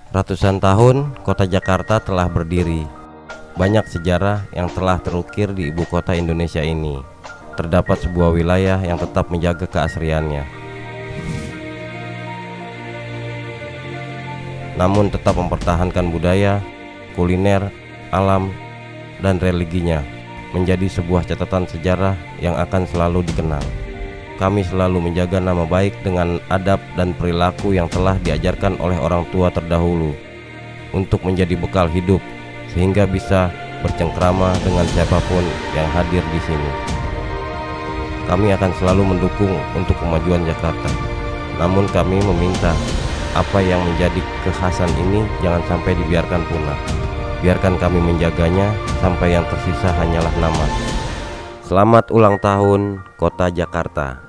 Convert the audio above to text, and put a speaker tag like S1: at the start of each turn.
S1: Ratusan tahun kota Jakarta telah berdiri. Banyak sejarah yang telah terukir di ibu kota Indonesia ini. Terdapat sebuah wilayah yang tetap menjaga keasriannya, namun tetap mempertahankan budaya, kuliner, alam, dan religinya. Menjadi sebuah catatan sejarah yang akan selalu dikenang. Kami selalu menjaga nama baik dengan adab dan perilaku yang telah diajarkan oleh orang tua terdahulu untuk menjadi bekal hidup, sehingga bisa bercengkrama dengan siapapun yang hadir di sini. Kami akan selalu mendukung untuk kemajuan Jakarta. Namun kami meminta apa yang menjadi kekhasan ini jangan sampai dibiarkan punah. Biarkan kami menjaganya sampai yang tersisa hanyalah nama. Selamat ulang tahun Kota Jakarta.